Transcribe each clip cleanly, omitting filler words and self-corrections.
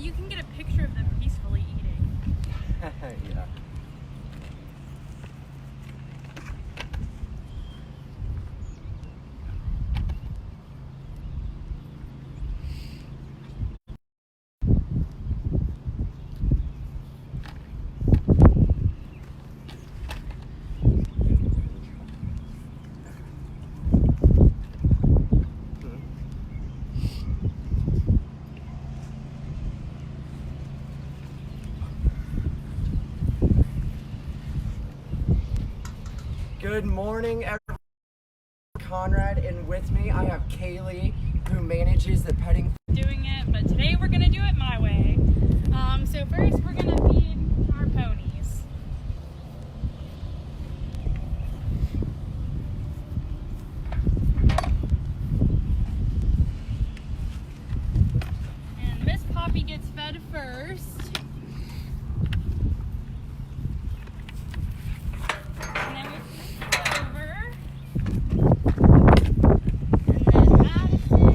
you can get a picture of them peacefully eating. Yeah. Good morning, everyone. Conrad, and with me I have Kaylee, who manages the petting. Doing it, but today we're gonna do it my way. So first we're gonna feed our ponies. And Miss Poppy gets fed first. And then we flip it over. And then Madison.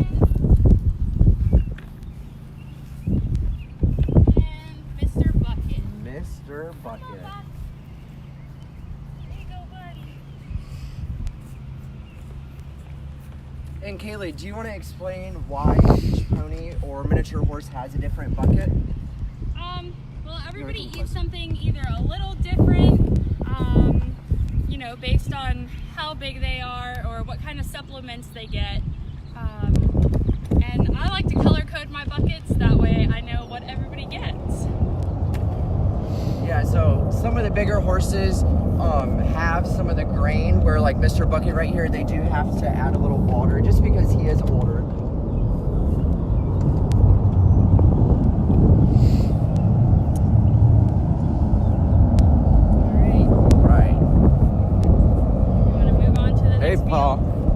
And Mr. Bucket. Mr. Bucket. Come on, Buck. There you go, buddy. And Kaylee, do you want to explain why each pony or miniature horse has a different bucket? Well, everybody eats something either a little different, you know, based on how big they are or what kind of supplements they get. And I like to color code my buckets, that way I know what everybody gets. Yeah, so some of the bigger horses have some of the grain, where like Mr. Bucket right here, they do have to add a little water just because he is older.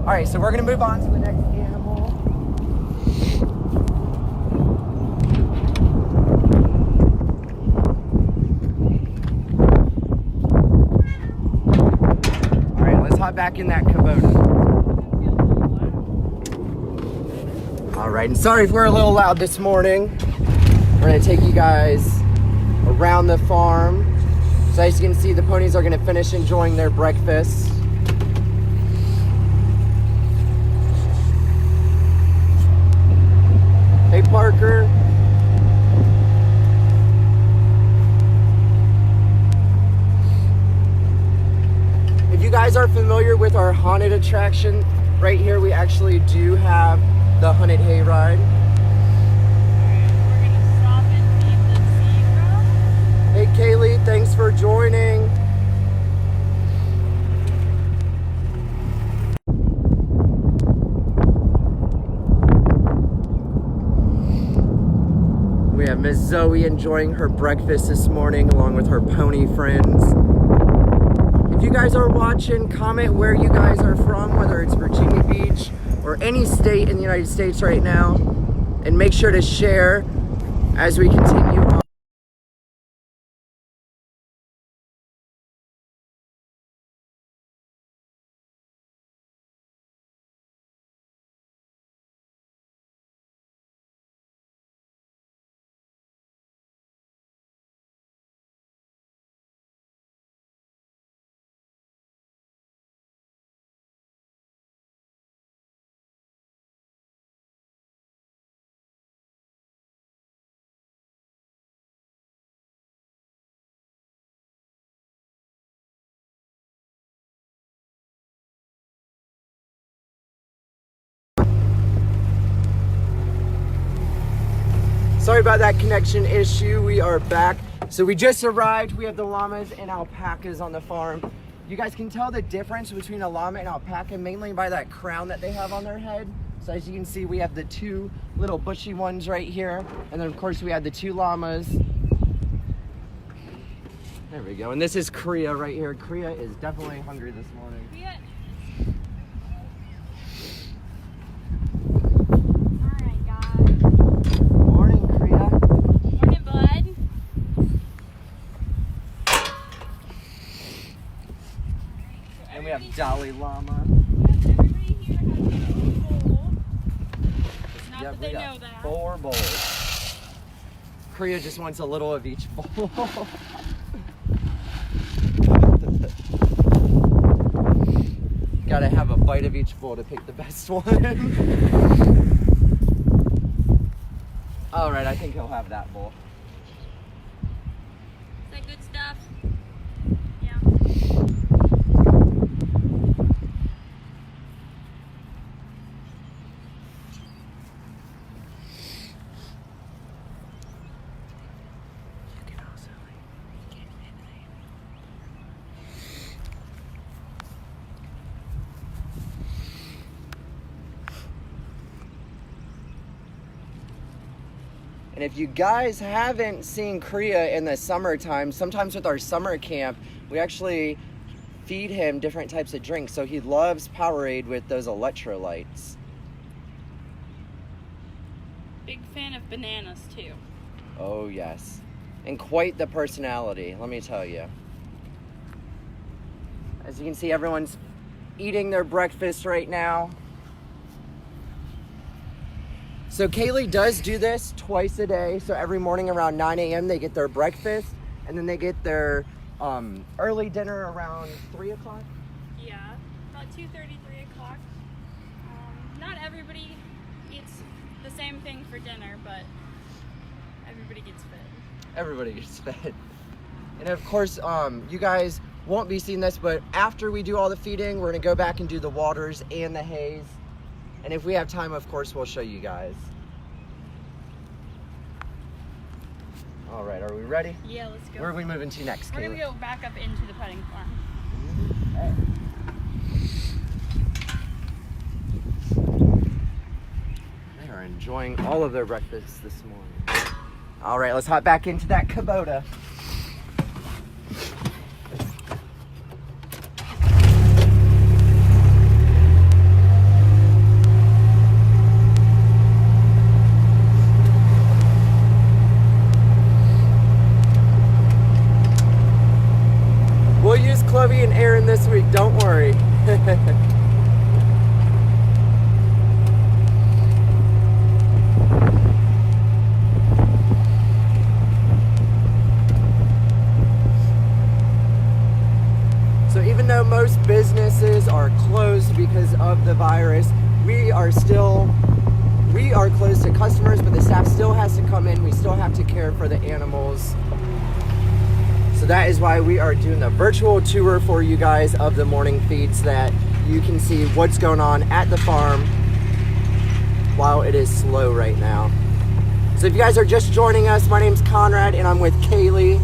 All right, so we're gonna move on to the next animal. All right, let's hop back in that Kubota. All right, and sorry if we're a little loud this morning. We're gonna take you guys around the farm. So as you can see, the ponies are gonna finish enjoying their breakfast. Hey, Parker. If you guys are familiar with our haunted attraction, right here we actually do have the haunted hayride. We're gonna stop and feed the zebra. Hey, Kaylee, thanks for joining. We have Miss Zoe enjoying her breakfast this morning along with her pony friends. If you guys are watching, comment where you guys are from, whether it's Virginia Beach or any state in the United States right now. And make sure to share as we continue on. Sorry about that connection issue. We are back. So we just arrived. We have the llamas and alpacas on the farm. You guys can tell the difference between a llama and alpaca mainly by that crown that they have on their head. So as you can see, we have the two little bushy ones right here. And then of course we have the two llamas. There we go. And this is Kriya right here. Kriya is definitely hungry this morning. Yeah. And we have Dalai Lama. Everybody here has a bowl. Not Yep, that we they got know that. 4 bowls. Korea just wants a little of each bowl. Gotta have a bite of each bowl to pick the best one. All right, I think he'll have that bowl. Is that good stuff? Yeah. And if you guys haven't seen Korea in the summertime, sometimes with our summer camp, we actually feed him different types of drinks. So he loves Powerade with those electrolytes. Big fan of bananas too. Oh yes. And quite the personality, let me tell you. As you can see, everyone's eating their breakfast right now. So Kaylee does do this twice a day. So every morning around 9 a.m. they get their breakfast, and then they get their early dinner around 3 o'clock. Yeah, about 2:30, 3 o'clock. Not everybody eats the same thing for dinner, but everybody gets fed. Everybody gets fed. And of course, you guys won't be seeing this, but after we do all the feeding, we're gonna go back and do the waters and the hays. And if we have time, of course, we'll show you guys. All right, are we ready? Yeah, let's go. Where are we moving to next, We're Kaylee? gonna go back up into the putting farm. Okay. They are enjoying all of their breakfasts this morning. All right, let's hop back into that Kubota. We'll use Chloe and Aaron this week, don't worry. So even though most businesses are closed because of the virus, we are closed to customers, but the staff still has to come in. We still have to care for the animals. So that is why we are doing the virtual tour for you guys of the morning feed so that you can see what's going on at the farm while it is slow right now. So if you guys are just joining us, my name's Conrad and I'm with Kaylee.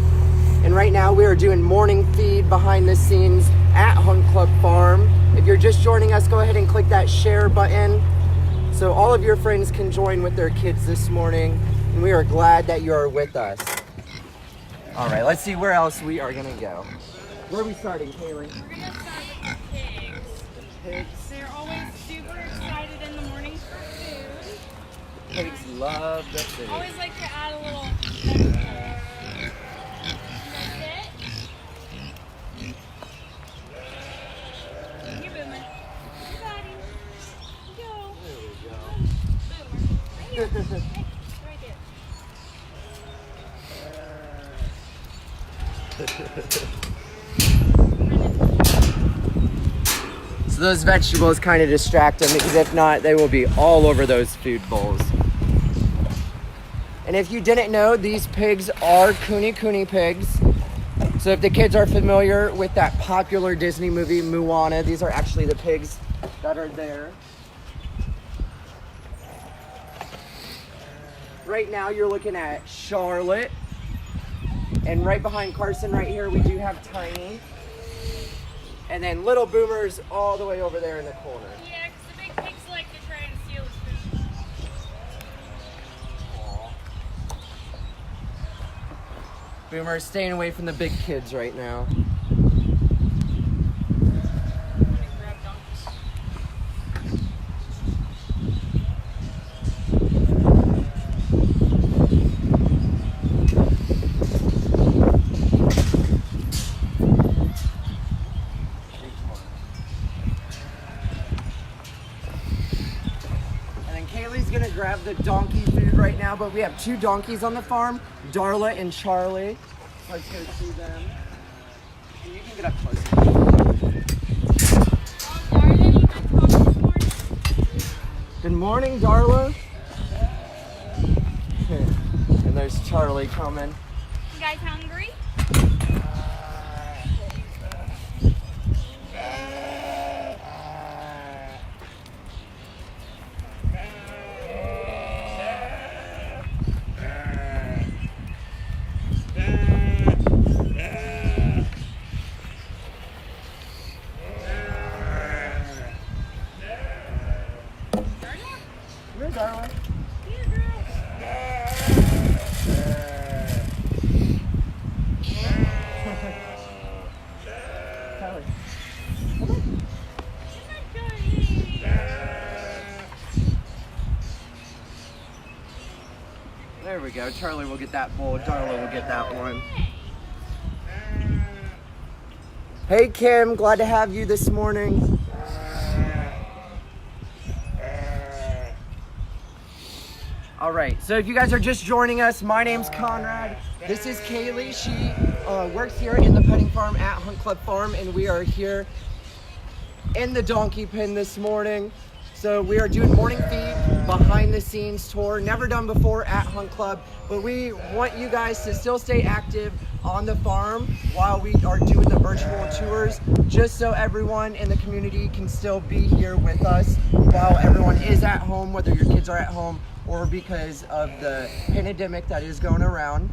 And right now we are doing morning feed behind the scenes at Hunt Club Farm. If you're just joining us, go ahead and click that share button so all of your friends can join with their kids this morning. And we are glad that you are with us. All right, let's see where else we are gonna go. Where are we starting, Kaylee? We're gonna start with the pigs. Pigs. They're always super excited in the morning for food. Pigs love the food. Always like to add a little extra. That's it. You Boomer. You got him. Go. There we go. Boomer. Right here. Right there. So those vegetables kind of distract them because if not, they will be all over those food bowls. And if you didn't know, these pigs are Kuni pigs. So if the kids are familiar with that popular Disney movie, Moana, these are actually the pigs that are there. Right now you're looking at Charlotte. And right behind Carson right here, we do have Tiny. And then little Boomer's all the way over there in the corner. Yeah, because the big pigs like to try and steal his food. Boomer's staying away from the big kids right now. I'm gonna grab Donkey. And then Kaylee's gonna grab the donkey food right now, but we have 2 donkeys on the farm, Darla and Charlie. Let's go see them. And you can get up closer. Good morning, Darla. And there's Charlie coming. You guys hungry? Here, Darla. Charlie. There we go. Charlie will get that bowl. Darla will get that one. Hey, Kim. Glad to have you this morning. All right. So if you guys are just joining us, my name's Conrad. This is Kaylee. She works here in the petting farm at Hunt Club Farm, and we are here in the donkey pen this morning. So we are doing morning feed, behind the scenes tour, never done before at Hunt Club, but we want you guys to still stay active on the farm while we are doing the virtual tours, just so everyone in the community can still be here with us while everyone is at home, whether your kids are at home or because of the pandemic that is going around.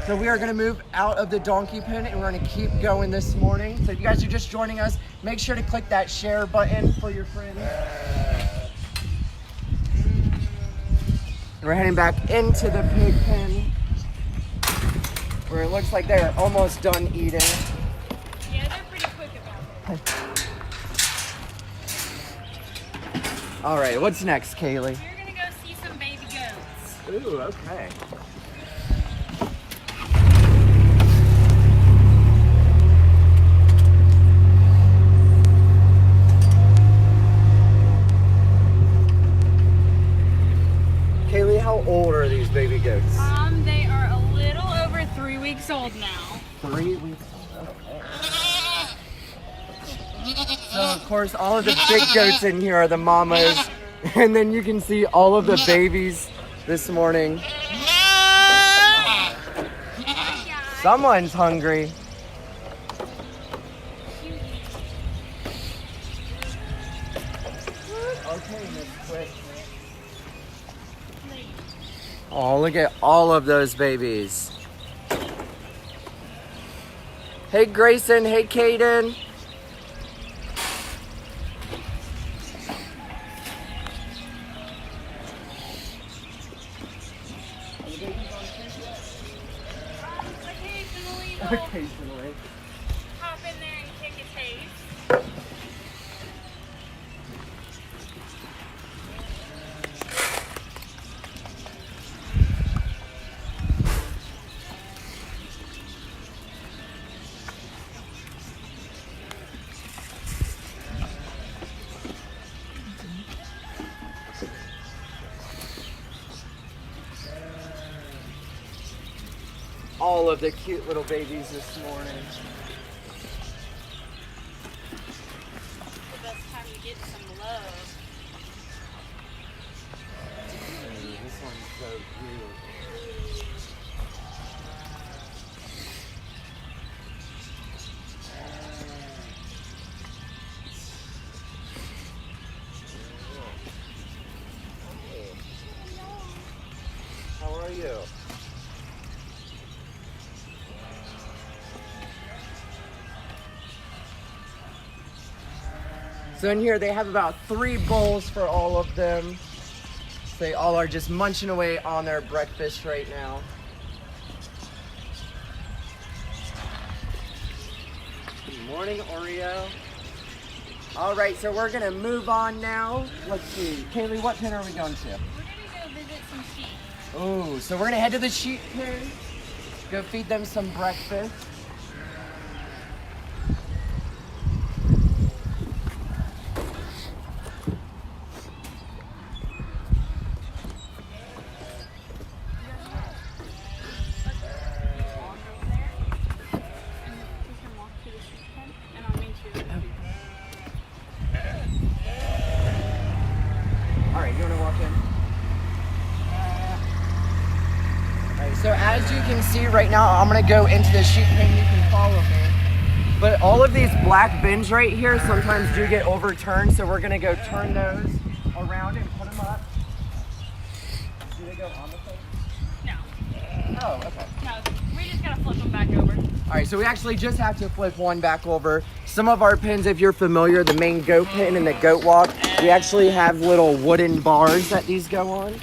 So we are going to move out of the donkey pen and we're going to keep going this morning. So if you guys are just joining us, make sure to click that share button for your friends. We're heading back into the pig pen where it looks like they're almost done eating. Yeah, they're pretty quick about it. All right, what's next, Kaylee? We're gonna go see some baby goats. Ooh, okay. Kaylee, how old are these baby goats? They are a little over 3 weeks old now. 3 weeks old. Okay. So of course all of the big goats in here are the mamas, and then you can see all of the babies this morning. Someone's hungry. Okay, Miss Quick. Oh, look at all of those babies. Hey, Grayson. Hey, Caden. Occasionally. Hop in there and kick a taste. All of the cute little babies this morning. The best time to get some love. This one's so cute. How are you? So in here they have about 3 bowls for all of them. They all are just munching away on their breakfast right now. Good morning, Oreo. All right, so we're gonna move on now. Let's see, Kaylee, what pen are we going to? We're gonna go visit some sheep. Oh, so we're gonna head to the sheep pen, go feed them some breakfast. So as you can see right now, I'm gonna go into the sheep pen. You can follow me. But all of these black bins right here sometimes do get overturned, so we're gonna go turn those around and put them up. Do they go on the thing? No. Oh, okay. No, we just gotta flip them back over. All right, so we actually just have to flip one back over. Some of our pins, if you're familiar, the main goat pin and the goat walk, we actually have little wooden bars that these go on.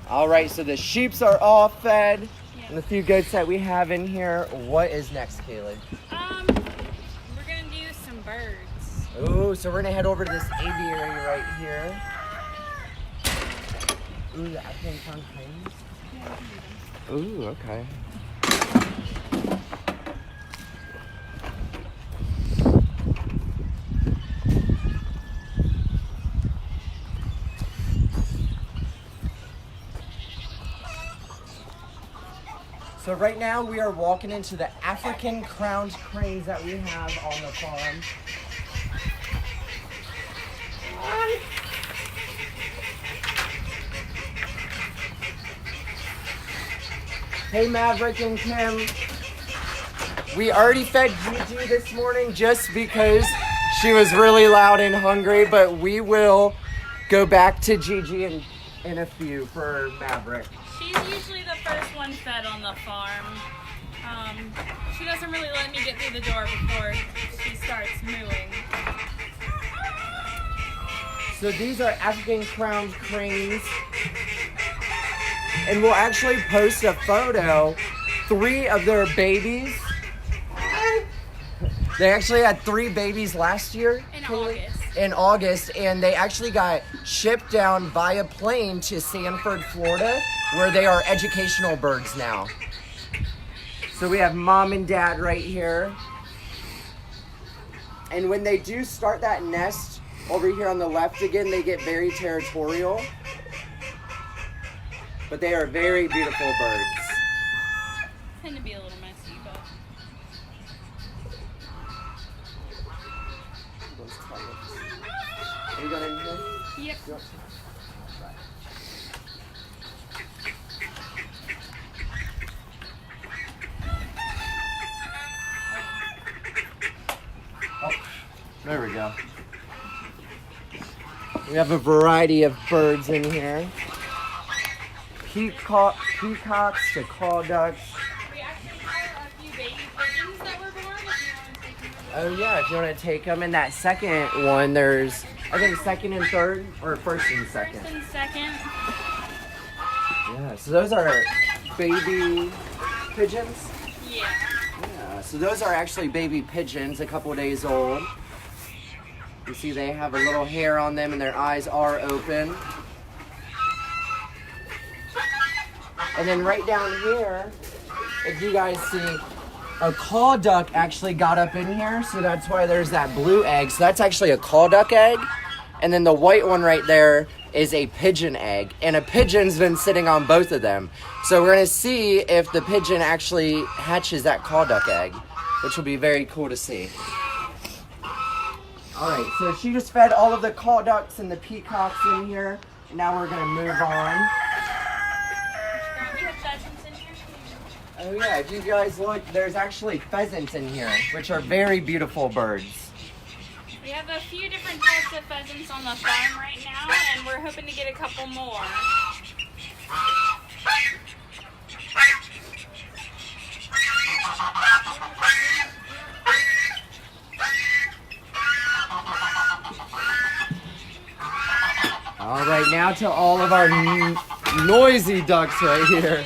All right, so the sheeps are all fed, and the few goats that we have in here. What is next, Kaylee? We're gonna do some birds. Oh, so we're gonna head over to this aviary right here. Ooh, the African cranes. Ooh, okay. So right now we are walking into the African crowned cranes that we have on the farm. Hey Maverick and Kim. We already fed Gigi this morning just because she was really loud and hungry, but we will go back to Gigi in a few for Maverick. She's usually the first one fed on the farm. She doesn't really let me get through the door before she starts mooing. So these are African crowned cranes. And we'll actually post a photo. 3 of their babies. They actually had 3 babies last year. In August, and they actually got shipped down via plane to Sanford, Florida, where they are educational birds now. So we have mom and dad right here. And when they do start that nest over here on the left again, they get very territorial. But they are very beautiful birds. Tend to be a little messy, but... Are you going in here? Yep. Oh, there we go. We have a variety of birds in here. Peacocks to call ducks. We actually have a few baby pigeons that were born. If you want to take them. Oh yeah, if you want to take them. In that second one, there's, I think, second and third, or first and second. First and second. Yeah, so those are baby pigeons. Yeah. Yeah, so those are actually baby pigeons, a couple days old. You see they have a little hair on them and their eyes are open. And then right down here, if you guys see, a call duck actually got up in here, so that's why there's that blue egg. So that's actually a call duck egg. And then the white one right there is a pigeon egg. And a pigeon's been sitting on both of them. So we're gonna see if the pigeon actually hatches that call duck egg, which will be very cool to see. All right, so she just fed all of the call ducks and the peacocks in here. And now we're gonna move on. We have pheasants in here. Oh yeah, if you guys look, there's actually pheasants in here, which are very beautiful birds. We have a few different types of pheasants on the farm right now, and we're hoping to get a couple more. now to all of our noisy ducks right here.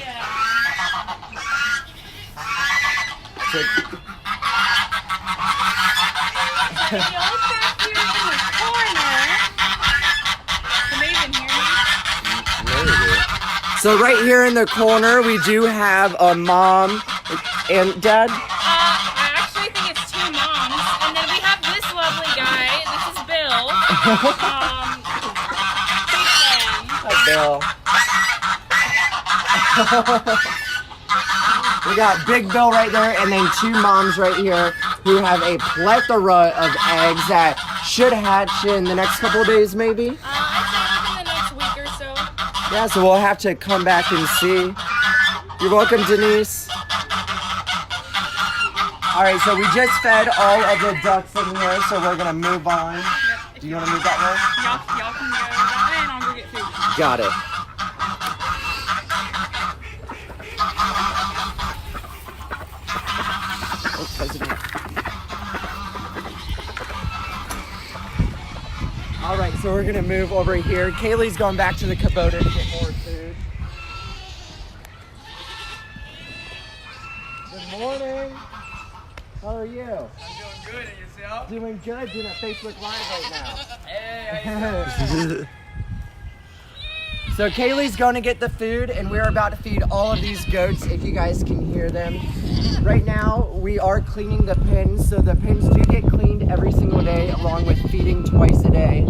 So the old craft here in the corner. Can they even hear me? Maybe. So right here in the corner, we do have a mom and dad. I actually think it's 2 moms, and then we have this lovely guy. This is Bill. Hi, Bill. We got Big Bill right there, and then 2 moms right here who have a plethora of eggs that should hatch in the next couple of days, maybe. I think in the next week or so. Yeah, so we'll have to come back and see. You're welcome, Denise. All right, so we just fed all of the ducks in here, so we're gonna move on. Yep, Do you want to move that way? y'all can go that way, and I'll go get food. Got it. Oh, President. All right, so we're gonna move over here. Kaylee's going back to the Kubota to get more food. Good morning. How are you? I'm doing good, and yourself? Doing good. Doing a Facebook Live right now. Hey, how you doing? So Kaylee's going to get the food, and we're about to feed all of these goats, if you guys can hear them. Right now, we are cleaning the pens, so the pens do get cleaned every single day, along with feeding twice a day.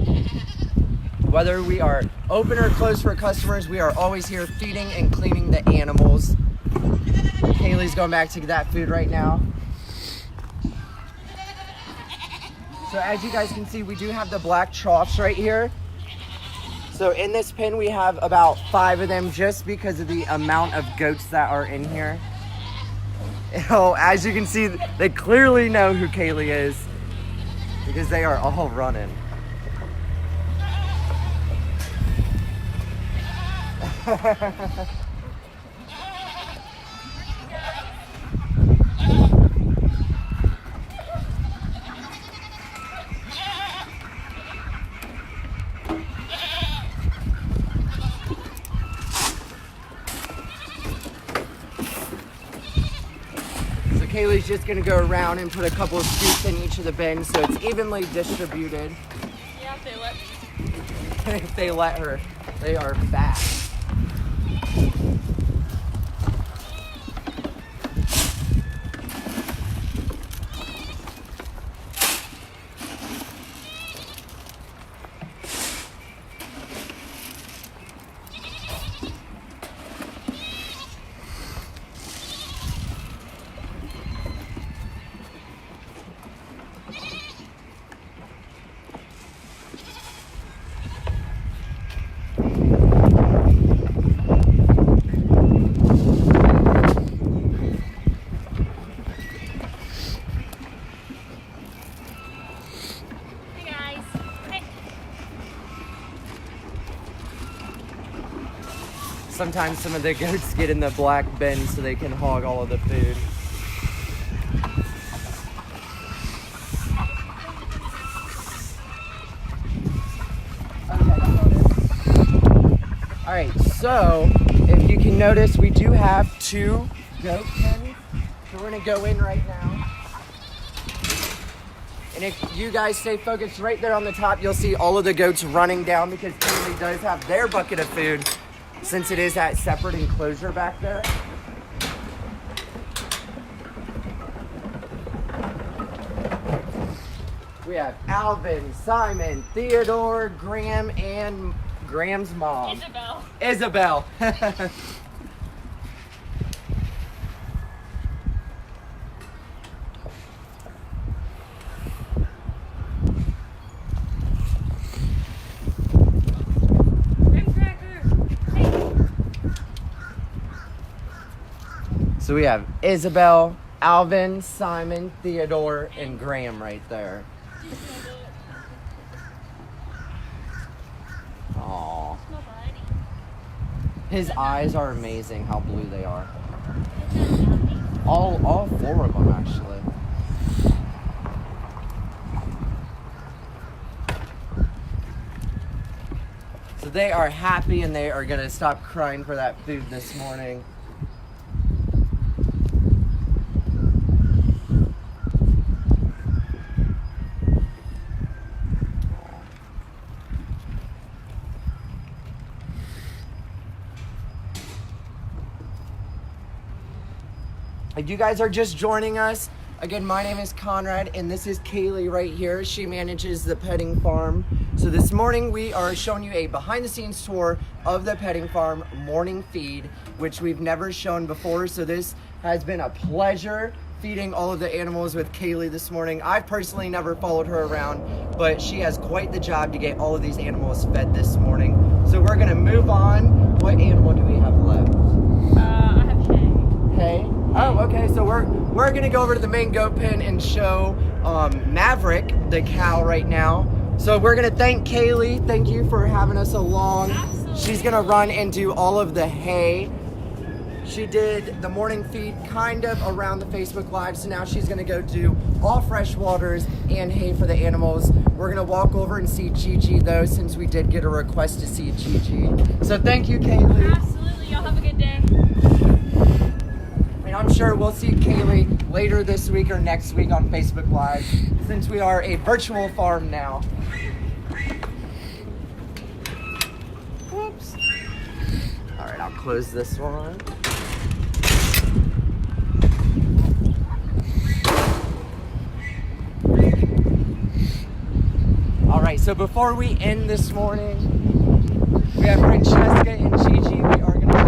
Whether we are open or closed for customers, we are always here feeding and cleaning the animals. Kaylee's going back to get that food right now. So as you guys can see, we do have the black troughs right here. So in this pen, we have about 5 of them just because of the amount of goats that are in here. Oh, as you can see, they clearly know who Kaylee is because they are all running. Kaylee's just gonna go around and put a couple of scoops in each of the bins so it's evenly distributed. Yeah, if they let me. If they let her, they are fast. Sometimes some of the goats get in the black bin so they can hog all of the food. All right, so if you can notice, we do have 2 goat pens. So we're gonna go in right now. And if you guys stay focused right there on the top, you'll see all of the goats running down because Kaylee does have their bucket of food since it is that separate enclosure back there. We have Alvin, Simon, Theodore, Graham, and Graham's mom. Isabel. So we have Isabel, Alvin, Simon, Theodore, and Graham right there. Aww. His eyes are amazing how blue they are. All 4 of them actually. So So they are happy and they are gonna stop crying for that food this morning. If you guys are just joining us, again, my name is Conrad and this is Kaylee right here. She manages the petting farm. So this morning we are showing you a behind the scenes tour of the petting farm morning feed, which we've never shown before. So this has been a pleasure feeding all of the animals with Kaylee this morning. I've personally never followed her around, but she has quite the job to get all of these animals fed this morning. So we're gonna move on. What animal do we have left? I have hay. Hay? Oh, okay. So we're gonna go over to the main goat pen and show Maverick, the cow, right now. So we're gonna thank Kaylee. Thank you for having us along. Absolutely. She's gonna run and do all of the hay. She did the morning feed kind of around the Facebook Live, so now she's gonna go do all fresh waters and hay for the animals. We're gonna walk over and see Gigi though, since we did get a request to see Gigi. So thank you, Kaylee. Absolutely. Y'all have a good day. And I'm sure we'll see Kaylee later this week or next week on Facebook Live, since we are a virtual farm now. Whoops. All right, I'll close this one. All right, so before we end this morning, we have Francesca and Gigi. We are gonna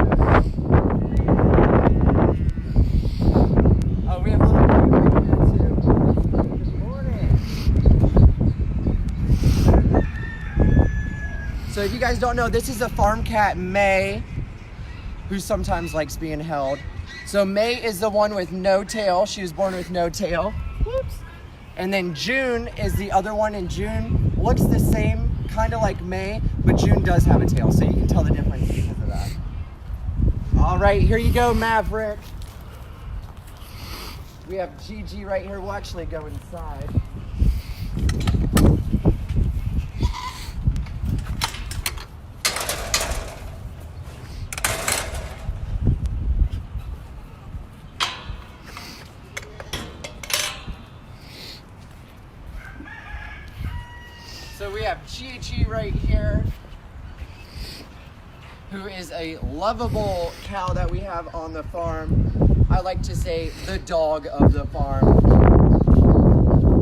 we have a little boy right here too. Good morning. So if you guys don't know, this is a farm cat, May, who sometimes likes being held. So May is the one with no tail. She was born with no tail. Whoops. And then June is the other one, and June looks the same, kind of like May, but June does have a tail, so you can tell the difference because of that. All right, here you go, Maverick. We have Gigi right here. We'll actually go inside. So we have Gigi right here, who is a lovable cow that we have on the farm. I like to say the dog of the farm.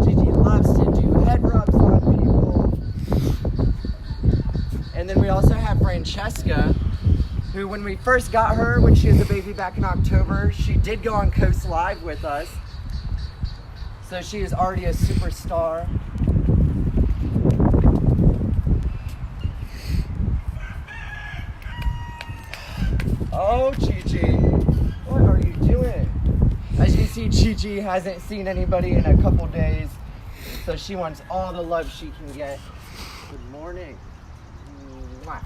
Gigi loves to do head rubs on people. And then we also have Francesca, who when we first got her, when she was a baby back in October, she did go on Coast Live with us. So she is already a superstar. Oh, Gigi, what are you doing? As you see, Gigi hasn't seen anybody in a couple days, so she wants all the love she can get. Good morning. Mwah.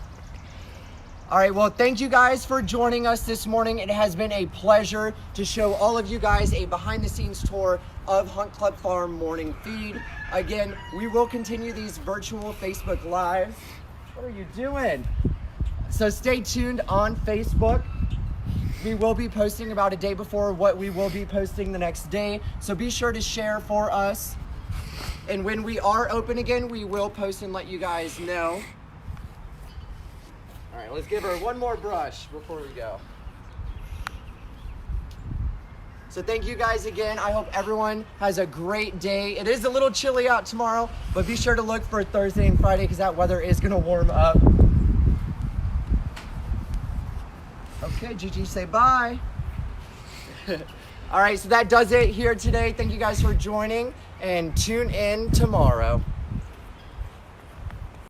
All right, well, thank you guys for joining us this morning. It has been a pleasure to show all of you guys a behind-the-scenes tour of Hunt Club Farm morning feed. Again, we will continue these virtual Facebook Lives. What are you doing? So stay tuned on Facebook. We will be posting about a day before what we will be posting the next day. So be sure to share for us. And when we are open again, we will post and let you guys know. All right, let's give her one more brush before we go. So thank you guys again. I hope everyone has a great day. It is a little chilly out tomorrow, but be sure to look for Thursday and Friday because that weather is gonna warm up. Okay, Gigi, say bye. All right, so that does it here today. Thank you guys for joining, and tune in tomorrow.